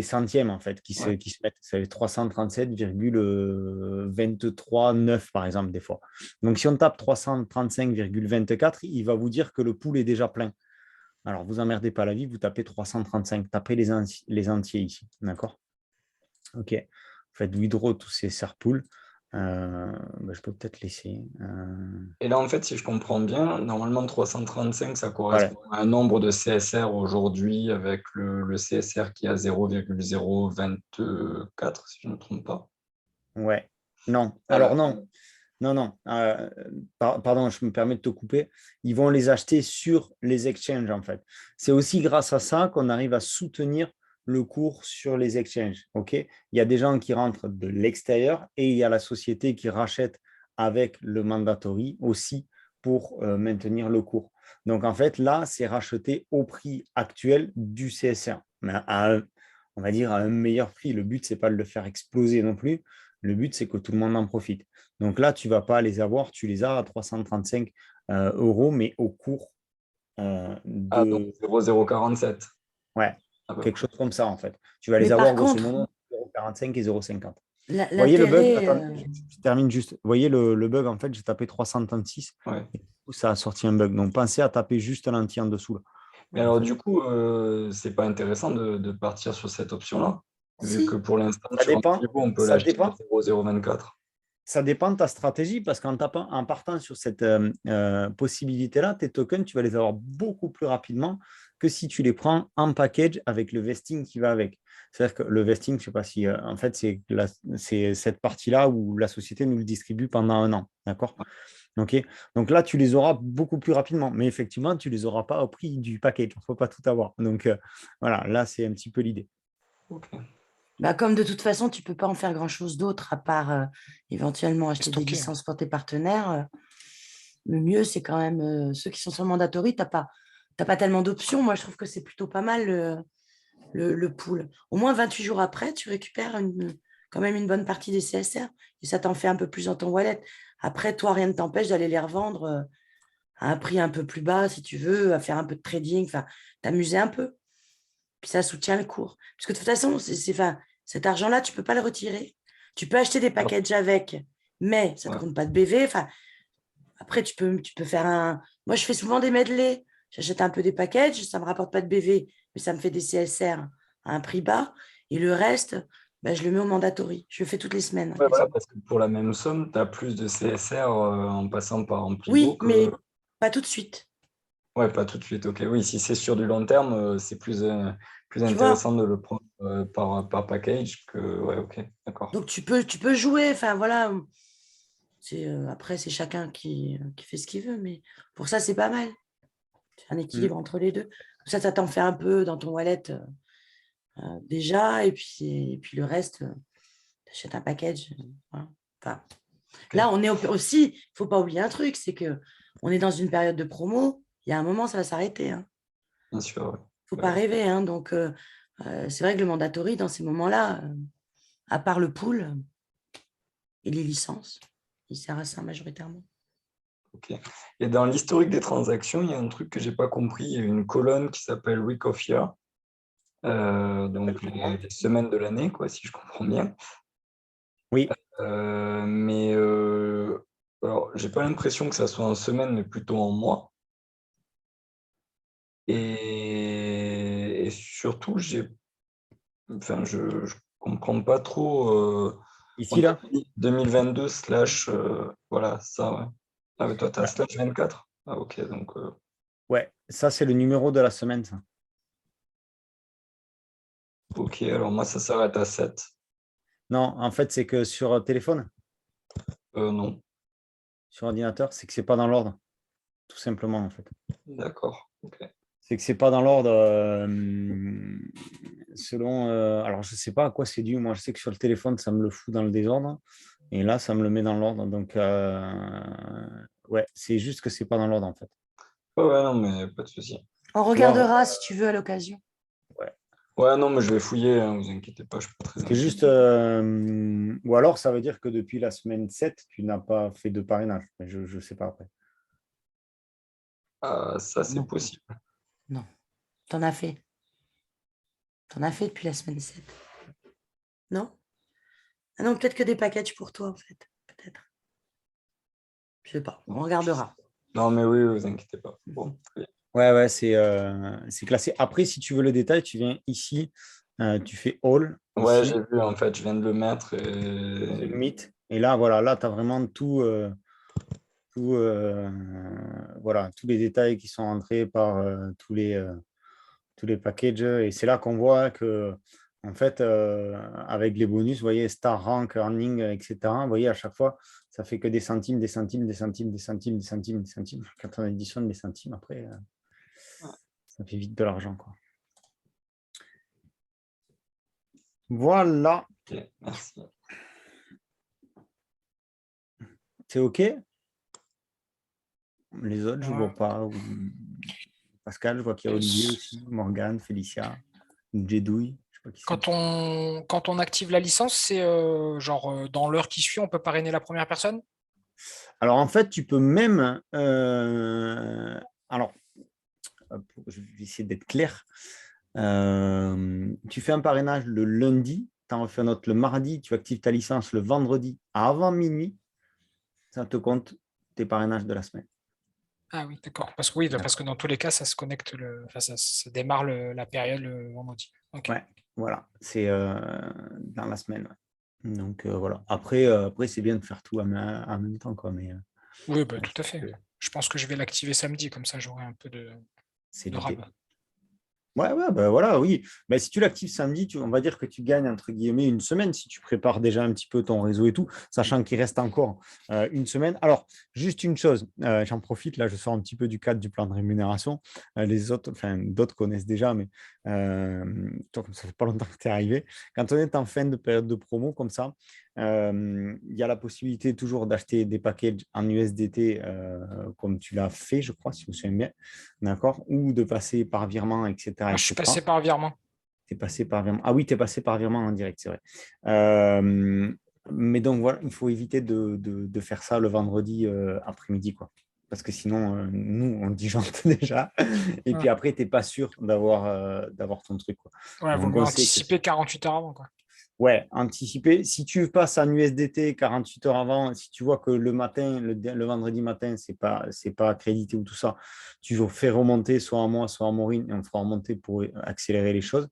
B: centièmes, en fait, qui se mettent. C'est 337,239, par exemple, des fois. Donc, si on tape 335,24, il va vous dire que le pool est déjà plein. Alors, vous emmerdez pas la vie, vous tapez 335, tapez les entiers ici, d'accord? OK. Vous faites withdraw tous ces serpools. Je peux peut-être laisser.
D: Et là, en fait, si je comprends bien, normalement 335, ça
B: Voilà.
D: correspond à un nombre de CSR aujourd'hui avec le CSR qui est à 0,024, si je ne me trompe pas.
B: Ouais. Non. Alors non. Non, non. Pardon, je me permets de te couper. Ils vont les acheter sur les exchanges, en fait. C'est aussi grâce à ça qu'on arrive à soutenir le cours sur les exchanges. OK? Il y a des gens qui rentrent de l'extérieur et il y a la société qui rachète avec le mandatory aussi pour maintenir le cours. Donc, en fait, là, c'est racheté au prix actuel du CSR, mais on va dire à un meilleur prix. Le but, ce n'est pas de le faire exploser non plus. Le but, c'est que tout le monde en profite. Donc là, tu ne vas pas les avoir, tu les as à 335 euros, mais au cours
D: Ah, donc
B: de.
D: 0,047
B: Ouais,
D: à peu
B: quelque
D: près.
B: chose comme ça, en fait. Tu vas
A: Mais
B: les
A: par
B: avoir grosso
A: contre,
B: modo 0,45 et 0,50. Vous voyez le bug?
A: l'intérêt,
B: Attends, je termine juste. Vous voyez le bug, en fait, j'ai tapé 336
D: Ouais.
B: et du coup, ça a sorti un bug. Donc, pensez à taper juste l'entier en dessous. Là.
D: Mais alors, du coup, c'est pas intéressant de partir sur cette option-là, vu que
A: si,
D: pour l'instant,
B: Ça
D: sur un
B: dépend.
D: niveau, on peut
B: Ça
D: l'acheter à
B: dépend.
D: 0,024.
B: Ça dépend de ta stratégie parce en partant sur cette possibilité-là, tes tokens, tu vas les avoir beaucoup plus rapidement que si tu les prends en package avec le vesting qui va avec. C'est-à-dire que le vesting, je ne sais pas si, en fait, c'est cette partie-là où la société nous le distribue pendant un an. D'accord? OK. Donc là, tu les auras beaucoup plus rapidement. Mais effectivement, tu ne les auras pas au prix du package. Il ne faut pas tout avoir. Donc voilà, là, c'est un petit peu l'idée.
D: Ok.
A: bah, comme de toute façon, tu ne peux pas en faire grand-chose d'autre à part éventuellement acheter des
C: Stocker.
A: licences pour tes partenaires. Le mieux, c'est quand même ceux qui sont sur mandatory, tu n'as pas tellement d'options. Moi, je trouve que c'est plutôt pas mal le pool. Au moins 28 jours après, tu récupères quand même une bonne partie des CSR et ça t'en fait un peu plus dans ton wallet. Après, toi, rien ne t'empêche d'aller les revendre à un prix un peu plus bas si tu veux, à faire un peu de trading, enfin, t'amuser un peu. Puis ça soutient le cours. Parce que de toute façon, cet argent-là, tu ne peux pas le retirer. Tu peux acheter des packages avec, mais ça ne te
D: Ouais.
A: compte pas de BV. Enfin, après, tu peux faire un. Moi, je fais souvent des medley. J'achète un peu des packages, ça ne me rapporte pas de BV, mais ça me fait des CSR à un prix bas. Et le reste, bah, je le mets au mandatory. Je le fais toutes les semaines.
D: Ouais, voilà,
A: Quasiment.
D: parce que pour la même somme, tu as plus de CSR en passant par Ampligo
A: Oui,
D: que.
A: mais pas tout de suite.
D: Ouais, pas tout de suite. Ok, oui, si c'est sur du long terme, c'est plus
A: Tu vois?
D: intéressant de le prendre par package que. Ouais, ok, d'accord.
A: Donc, tu peux jouer. Enfin, voilà. Après, c'est chacun qui fait ce qu'il veut. Mais pour ça, c'est pas mal. C'est un
B: Mm.
A: équilibre entre les deux. Ça t'en fait un peu dans ton wallet déjà. Et puis le reste, tu achètes un package. Voilà. Enfin, là, on est aussi, il ne faut pas oublier un truc, c'est qu'on est dans une période de promo. Il y a un moment, ça va s'arrêter. Il ne
D: Bien sûr, ouais.
A: faut pas
D: Ouais.
A: rêver. Donc, c'est vrai que le mandatory, dans ces moments-là, à part le pool et les licences, il sert à ça majoritairement.
D: Ok. Et dans l'historique des transactions, il y a un truc que j'ai pas compris. Il y a une colonne qui s'appelle Week of Year, donc les semaines de l'année, quoi, si je comprends bien.
B: Oui.
D: Mais alors, j'ai pas l'impression que ça soit en semaine, mais plutôt en mois. Et surtout, enfin, je comprends pas trop. On
B: Ici,
D: a
B: là.
D: mis 2022 slash, voilà, ça, ouais. Ah, mais toi, tu as
B: Ouais.
D: slash 24. Ah, ok, donc,
B: Ouais, ça, c'est le numéro de la semaine, ça.
D: ok, alors moi, ça s'arrête à 7.
B: Non, en fait, c'est que sur téléphone.
D: Non,
B: Sur ordinateur, c'est que c'est pas dans l'ordre, tout simplement en fait.
D: d'accord. Ok.
B: C'est que c'est pas dans l'ordre selon. Alors, je sais pas à quoi c'est dû. Moi, je sais que sur le téléphone, ça me le fout dans le désordre. Et là, ça me le met dans l'ordre. Donc, ouais, c'est juste que c'est pas dans l'ordre en fait.
D: Ouais, non, mais pas de souci.
A: On regardera si tu veux à l'occasion.
D: Ouais, non, mais je vais fouiller, hein, vous inquiétez pas, je suis pas très
B: C'est juste.
D: inquiet.
B: Ou alors, ça veut dire que depuis la semaine 7, tu n'as pas fait de parrainage. Mais je ne sais pas après.
D: Ah, ça, c'est
A: Non,
D: possible.
A: non. T'en as fait. T'en as fait depuis la semaine 7. Non? Ah non, peut-être que des packages pour toi, en fait. Peut-être. Je sais pas. On regardera.
D: Non, mais oui, vous inquiétez pas. Bon, très bien.
B: Ouais, c'est classé. Après, si tu veux le détail, tu viens ici, tu fais All,
D: Ouais,
B: ici,
D: j'ai vu, en fait, je viens de le mettre.
B: c'est le Meet. Et là, voilà, là, tu as vraiment voilà, tous les détails qui sont entrés par tous les packages. Et c'est là qu'on voit que, en fait, avec les bonus, vous voyez, Star Rank, Earning, etc., vous voyez, à chaque fois, ça fait que des centimes, des centimes, des centimes, des centimes, des centimes, des centimes. Quand on additionne les centimes, après, ça fait vite de l'argent, quoi. Voilà,
D: Ok, merci.
B: c'est OK. Les autres, je ne vois pas. Pascal, je vois qu'il y a Olivier aussi, Morgane, Félicia, Jedouille, je sais pas qui c'est.
C: Quand on active la licence, c'est genre dans l'heure qui suit, on peut parrainer la première personne?
B: Alors, en fait, tu peux même. Alors, je vais essayer d'être clair. Tu fais un parrainage le lundi, tu en refais un autre le mardi, tu actives ta licence le vendredi avant minuit, ça te compte tes parrainages de la semaine.
C: Ah oui, d'accord. Parce que oui, parce que dans tous les cas, ça se connecte enfin, ça démarre la période le vendredi. Ok.
B: Ouais, voilà, c'est dans la semaine. Ouais. Donc voilà. Après, c'est bien de faire tout en même temps, quoi. Mais
C: Oui, bah, tout à fait. Je pense que je vais l'activer samedi, comme ça j'aurai un peu
B: c'est
C: de
B: l'idée.
C: RAM.
B: Ouais, bah voilà, oui. Bah, si tu l'actives samedi, on va dire que tu gagnes entre guillemets une semaine si tu prépares déjà un petit peu ton réseau et tout, sachant qu'il reste encore une semaine. Alors, juste une chose, j'en profite, là, je sors un petit peu du cadre du plan de rémunération. Les autres, enfin, d'autres connaissent déjà, mais toi, comme ça fait pas longtemps que tu es arrivé, quand on est en fin de période de promo comme ça, il y a la possibilité toujours d'acheter des packages en USDT comme tu l'as fait, je crois, si je me souviens bien, d'accord, ou de passer par virement, etc.
C: Moi, je suis passé par virement.
B: T'es passé par virement. Ah oui, tu es passé par virement en direct, c'est vrai. Mais donc voilà, il faut éviter de faire ça le vendredi après-midi, quoi. Parce que sinon, nous, on disjoncte déjà. Et puis après, tu n'es pas sûr d'avoir ton truc, quoi.
C: Ouais, vaut
B: Donc,
C: mieux
B: on sait que
C: anticiper 48 heures avant, quoi.
B: ouais, anticiper. Si tu passes en USDT 48 heures avant, si tu vois que le matin, le vendredi matin, c'est pas accrédité ou tout ça, tu fais remonter soit à moi, soit à Maureen, et on fera remonter pour accélérer les choses.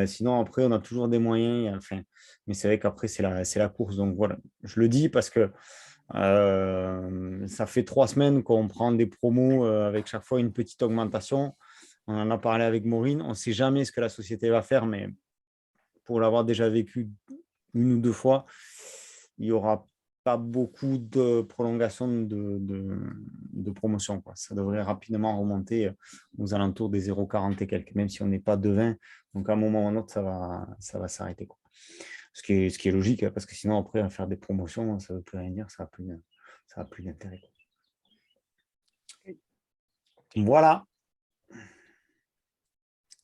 B: Sinon, après, on a toujours des moyens. Enfin, mais c'est vrai qu'après, c'est la course. Donc voilà, je le dis parce que ça fait 3 semaines qu'on prend des promos avec chaque fois une petite augmentation. On en a parlé avec Maureen. On ne sait jamais ce que la société va faire, mais pour l'avoir déjà vécu une ou deux fois, il n'y aura pas beaucoup de prolongation de promotion, quoi. Ça devrait rapidement remonter aux alentours des 0,40 et quelques, même si on n'est pas de 20. Donc, à un moment ou à un autre, ça va s'arrêter, quoi. Ce qui est logique, hein, parce que sinon, après, faire des promotions, ça ne veut plus rien dire, ça n'a plus d'intérêt. Voilà.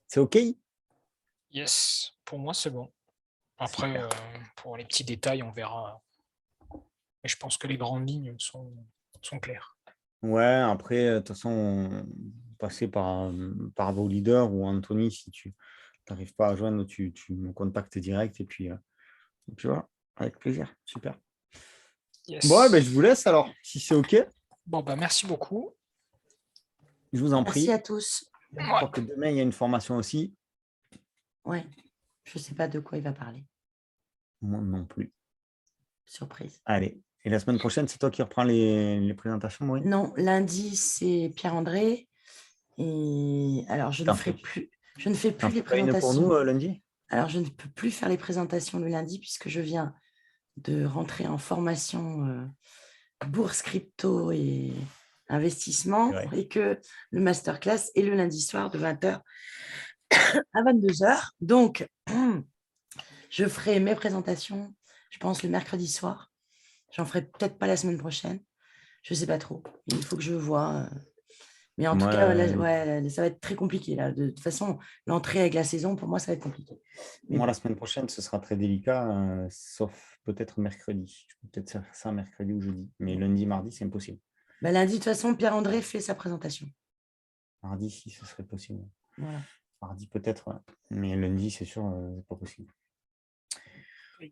B: C'est OK?
C: Yes, pour moi, c'est bon. Après, pour les petits détails, on verra. Mais je pense que les grandes lignes sont claires.
B: Ouais, après, de toute façon, passer par vos leaders ou Anthony, si tu n'arrives pas à joindre, tu me contactes direct et puis voilà, avec plaisir. Super.
C: Yes.
B: Bon, ben, je vous laisse alors, si c'est OK.
C: Bon, bah, merci beaucoup.
B: Je vous en
A: Merci
B: prie.
A: à tous.
B: Je crois que demain, il y a une formation aussi.
A: Ouais, je ne sais pas de quoi il va parler.
B: Moi non plus.
A: Surprise.
B: Allez. Et la semaine prochaine, c'est toi qui reprends les présentations, Maureen?
A: Non, lundi, c'est Pierre-André. Et alors, je ne fais plus
B: T'en
A: les
B: fais pas une pour
A: présentations.
B: nous lundi?
A: Alors, je ne peux plus faire les présentations le lundi puisque je viens de rentrer en formation bourse crypto et investissement et que le masterclass est le lundi soir de 20h à 22h. Donc, je ferai mes présentations, je pense, le mercredi soir. J'en ferai peut-être pas la semaine prochaine. Je ne sais pas trop. Il faut que je vois. Mais en tout cas, là, ça va être très compliqué. Là. De toute façon, l'entrée avec la saison, pour moi, ça va être compliqué.
B: Mais moi, la semaine prochaine, ce sera très délicat, sauf peut-être mercredi. Je peux peut-être faire ça mercredi ou jeudi. Mais lundi, mardi, c'est impossible.
A: Lundi, de toute façon, Pierre-André fait sa présentation.
B: Mardi, si, ce serait possible.
A: Voilà.
B: Mardi, peut-être. Mais lundi, c'est sûr, c'est pas possible.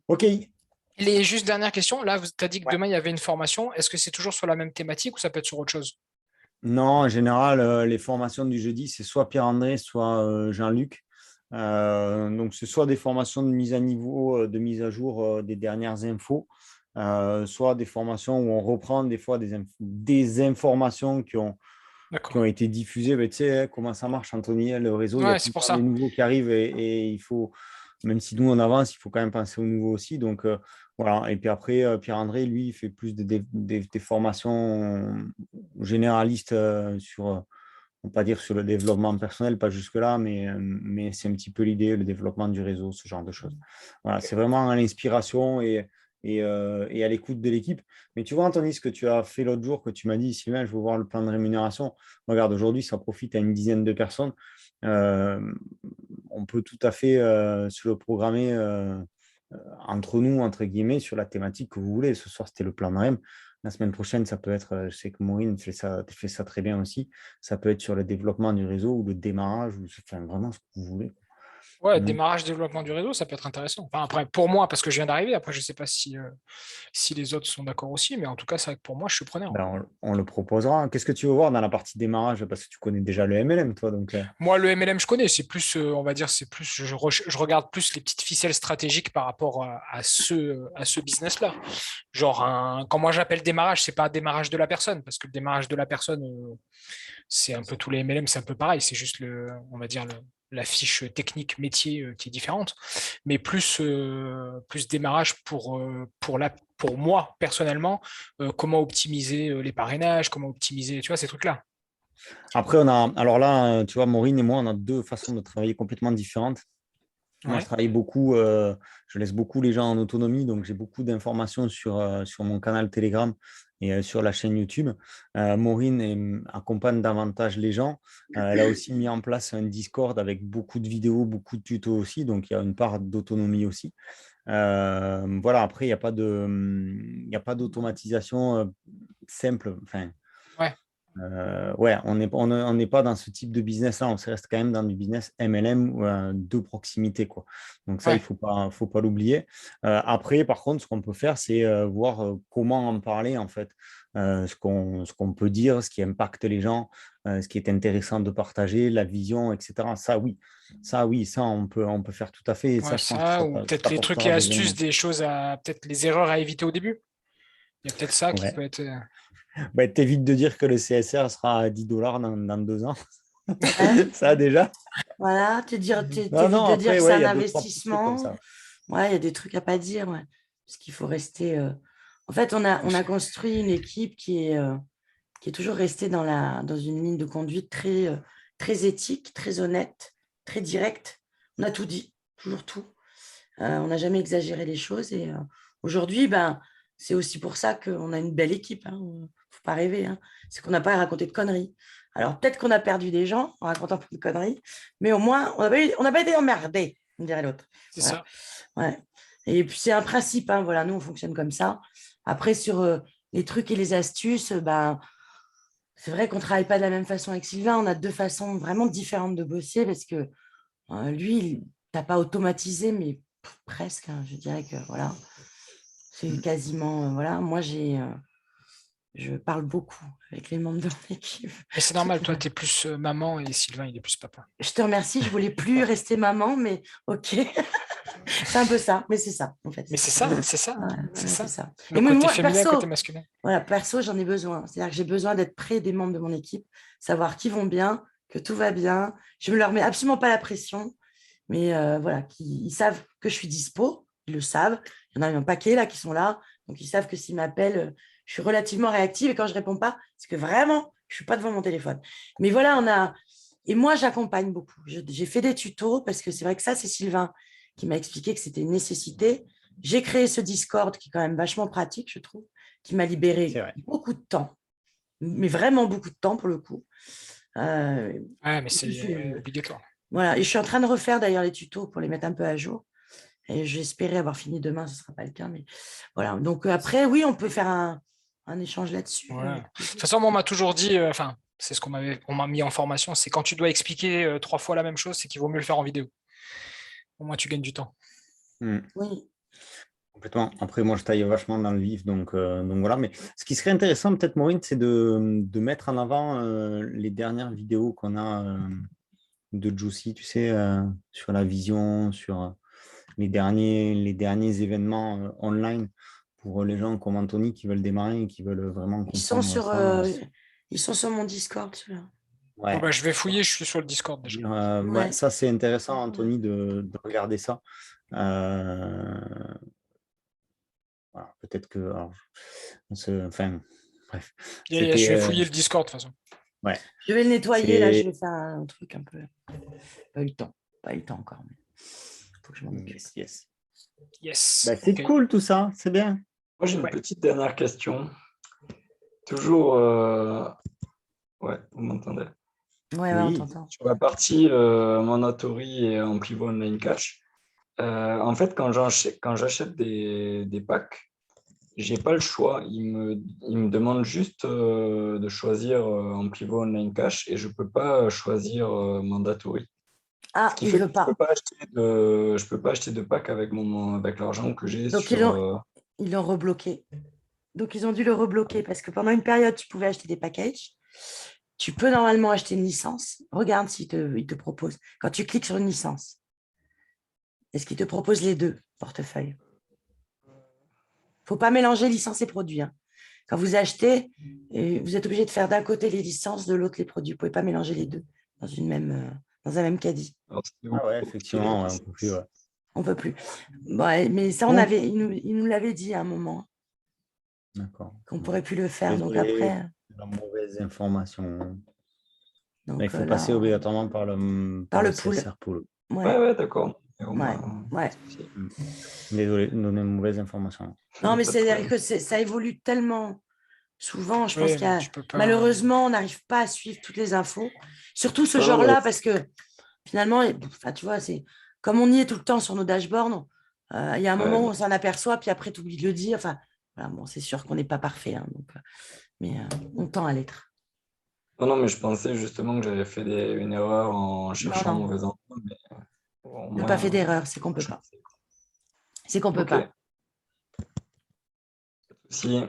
B: OK.
C: Les juste dernière question. Là, tu as dit que demain, il y avait une formation. Est-ce que c'est toujours sur la même thématique ou ça peut être sur autre chose?
B: Non, en général, les formations du jeudi, c'est soit Pierre-André, soit Jean-Luc. Donc, c'est soit des formations de mise à niveau, de mise à jour des dernières infos, soit des formations où on reprend des fois des informations qui ont été diffusées. Mais tu sais comment ça marche, Anthony, le réseau, il y a tout le temps des nouveaux qui arrivent et il faut, même si nous on avance, il faut quand même penser aux nouveaux aussi. Donc, voilà. Et puis après, Pierre-André, lui, il fait plus des formations généralistes sur, on ne va pas dire sur le développement personnel, pas jusque-là, mais c'est un petit peu l'idée, le développement du réseau, ce genre de choses. Voilà, c'est vraiment à l'inspiration et à l'écoute de l'équipe. Mais tu vois, Anthony, ce que tu as fait l'autre jour, que tu m'as dit, Sylvain, je veux voir le plan de rémunération. Regarde, aujourd'hui, ça profite à une dizaine de personnes. On peut tout à fait se le programmer entre nous, entre guillemets, sur la thématique que vous voulez. Ce soir, c'était le plan de REM. La semaine prochaine, ça peut être, je sais que Maureen fait ça très bien aussi, ça peut être sur le développement du réseau ou le démarrage, ou enfin, vraiment ce que vous voulez.
C: Ouais, démarrage, développement du réseau, ça peut être intéressant. Enfin, après, pour moi, parce que je viens d'arriver, après, je ne sais pas si les autres sont d'accord aussi, mais en tout cas, c'est vrai que pour moi, je suis preneur.
B: On le proposera. Qu'est-ce que tu veux voir dans la partie démarrage? Parce que tu connais déjà le MLM, toi. Donc,
C: moi, le MLM, je connais. C'est plus, on va dire, c'est plus, je regarde plus les petites ficelles stratégiques par rapport à ce business-là. Genre, quand moi j'appelle démarrage, c'est pas un démarrage de la personne, parce que le démarrage de la personne, c'est un peu tous les MLM, c'est un peu pareil. C'est juste on va dire la fiche technique métier qui est différente, mais plus démarrage pour moi personnellement, comment optimiser les parrainages, comment optimiser, tu vois, ces trucs-là.
B: Après, alors là, tu vois, Maureen et moi, on a deux façons de travailler complètement différentes. Moi, je travaille beaucoup, je laisse beaucoup les gens en autonomie, donc j'ai beaucoup d'informations sur mon canal Telegram et sur la chaîne YouTube. Maureen accompagne davantage les gens. Elle a aussi mis en place un Discord avec beaucoup de vidéos, beaucoup de tutos aussi, donc il y a une part d'autonomie aussi. Voilà, après, il n'y a pas d'automatisation simple. Enfin, on n'est pas dans ce type de business-là, on reste quand même dans du business MLM ou de proximité, quoi. Donc ça, il faut pas l'oublier. Après, par contre, ce qu'on peut faire, c'est voir comment en parler, en fait. Ce qu'on peut dire, ce qui impacte les gens, ce qui est intéressant de partager, la vision, etc. Ça, on peut faire tout à fait. Et ça, je pense que ça
C: ou peut-être les trucs et astuces, des choses peut-être les erreurs à éviter au début. Il y a peut-être ça qui peut être...
B: t'évites de dire que le CSR sera à $10 dans 2 ans. Ça, déjà.
A: Voilà, t'évites de
B: après,
A: dire que c'est un
B: y a
A: investissement. Ouais, il y a des trucs à pas dire, ouais. Parce qu'il faut rester... En fait, on a construit une équipe qui est toujours restée dans une ligne de conduite très éthique, très honnête, très directe. On a tout dit, toujours tout. On n'a jamais exagéré les choses. Et aujourd'hui, c'est aussi pour ça qu'on a une belle équipe. Il ne faut pas rêver. C'est qu'on n'a pas à raconter de conneries. Alors, peut-être qu'on a perdu des gens en racontant plus de conneries, mais au moins, on n'a pas été emmerdés, on dirait l'autre.
C: C'est ça.
A: Ouais. Et puis, c'est un principe. Voilà, nous, on fonctionne comme ça. Après, sur les trucs et les astuces, c'est vrai qu'on ne travaille pas de la même façon avec Sylvain. On a deux façons vraiment différentes de bosser parce que lui, tu n'as pas automatisé, mais presque. Je dirais que voilà, c'est quasiment. Voilà, moi, je parle beaucoup avec les membres de mon équipe.
C: Mais c'est normal, toi, tu es plus maman et Sylvain, il est plus papa.
A: Je te remercie, je voulais plus rester maman, mais ok. C'est un peu ça, mais c'est ça, en fait.
C: Mais c'est ça.
A: Et moi,
C: féminin, côté masculin.
A: Voilà, perso, j'en ai besoin. C'est-à-dire que j'ai besoin d'être près des membres de mon équipe, savoir qu'ils vont bien, que tout va bien. Je ne leur mets absolument pas la pression, mais voilà, ils savent que je suis dispo, ils le savent. Il y en a un paquet là qui sont là. Donc, ils savent que s'ils m'appellent, je suis relativement réactive. Et quand je ne réponds pas, c'est que vraiment, je ne suis pas devant mon téléphone. Mais voilà, on a... Et moi, j'accompagne beaucoup. J'ai fait des tutos parce que c'est vrai que ça, c'est Sylvain qui m'a expliqué que c'était une nécessité. J'ai créé ce Discord qui est quand même vachement pratique, je trouve, qui m'a libéré beaucoup de temps, mais vraiment beaucoup de temps pour le coup.
C: Ouais, mais c'est obligatoire.
A: Voilà, et je suis en train de refaire d'ailleurs les tutos pour les mettre un peu à jour. Et j'espérais avoir fini demain, ce ne sera pas le cas. Mais voilà. Donc après, oui, on peut faire un échange là-dessus.
C: Ouais. De toute façon, moi, on m'a toujours dit, c'est ce qu'on m'a mis en formation, c'est quand tu dois expliquer 3 fois la même chose, c'est qu'il vaut mieux le faire en vidéo. Au moins, tu gagnes du temps.
A: Oui.
B: Complètement. Après, moi, je taille vachement dans le vif, donc voilà. Mais ce qui serait intéressant, peut-être, Maureen, c'est de mettre en avant les dernières vidéos qu'on a de Juicy, tu sais, sur la vision, sur les derniers événements online pour les gens comme Anthony qui veulent démarrer et qui veulent vraiment comprendre
A: Ils sont sur mon Discord, ceux-là.
B: Ouais.
C: Bon, bah, je vais fouiller, je suis sur le Discord déjà.
B: Ouais, ça, c'est intéressant, Anthony, de regarder ça. Voilà, peut-être que... Alors, enfin, bref.
C: Je vais fouiller le Discord, de toute façon.
B: Ouais.
A: Je vais le nettoyer, là, je vais faire un truc un peu... Pas eu le temps encore, mais faut que je m'en occupe.
C: Yes.
B: Bah, c'est cool tout ça, c'est bien.
D: Moi, j'ai une petite dernière question. Toujours... Ouais, vous m'entendez?
A: Ouais, on t'entend.
D: Sur la partie mandatory et en pivot online cash, en fait, quand j'achète des packs, j'ai pas le choix. Il me demande juste de choisir en pivot online cash et je peux pas choisir mandatory.
A: Ah,
D: Ce qui
A: il
D: fait
A: veut
D: que
A: pas.
D: je peux pas acheter de pack avec l'argent que j'ai
A: Donc,
D: sur...
A: ils l'ont rebloqué. Donc, ils ont dû le rebloquer parce que pendant une période, tu pouvais acheter des packages. Tu peux normalement acheter une licence. Regarde s'il te propose. Quand tu cliques sur une licence, est-ce qu'il te propose les deux portefeuilles? Il ne faut pas mélanger licence et produit. Hein. Quand vous achetez, vous êtes obligé de faire d'un côté les licences, de l'autre les produits. Vous ne pouvez pas mélanger les deux dans un même caddie.
B: Ah ouais, effectivement, on ne peut plus. Ouais.
A: On ne peut plus. Ouais, mais ça, il nous l'avait dit à un moment.
B: D'accord.
A: Qu'on ne pourrait plus le faire.
B: Désolé,
A: donc après.
B: La mauvaise information.
A: Donc,
B: il faut passer obligatoirement par le CSR Pool.
D: Ouais, d'accord.
A: Ouais.
B: Désolé de donner une mauvaise information.
A: Non, mais c'est-à-dire que ça évolue tellement souvent. Je pense qu'il y a...
C: pas...
A: Malheureusement, on n'arrive pas à suivre toutes les infos. Surtout ce genre-là, parce que finalement, tu vois, c'est comme on y est tout le temps sur nos dashboards, il y a un moment où on s'en aperçoit, puis après, tu oublies de le dire. Enfin, voilà, bon, c'est sûr qu'on n'est pas parfait, hein, donc, mais on tend à l'être.
D: Non, mais je pensais justement que j'avais fait une erreur en cherchant mauvais enfant.
A: On n'a pas fait d'erreur, c'est qu'on ne peut pas. C'est qu'on ne peut pas.
D: Si.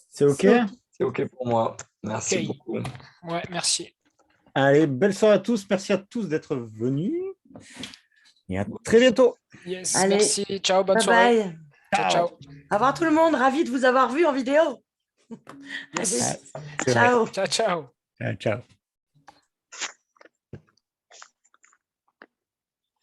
B: C'est OK?
D: C'est OK pour moi. Merci beaucoup.
C: Ouais, merci.
B: Allez, belle soirée à tous. Merci à tous d'être venus. Et à très bientôt.
C: Yes,
A: allez,
C: merci. Ciao, bonne soirée.
A: Bye.
C: Ciao.
A: Au revoir tout le monde. Ravi de vous avoir vu en vidéo.
C: Yes.
A: Ciao.
C: Ciao.
B: Ciao.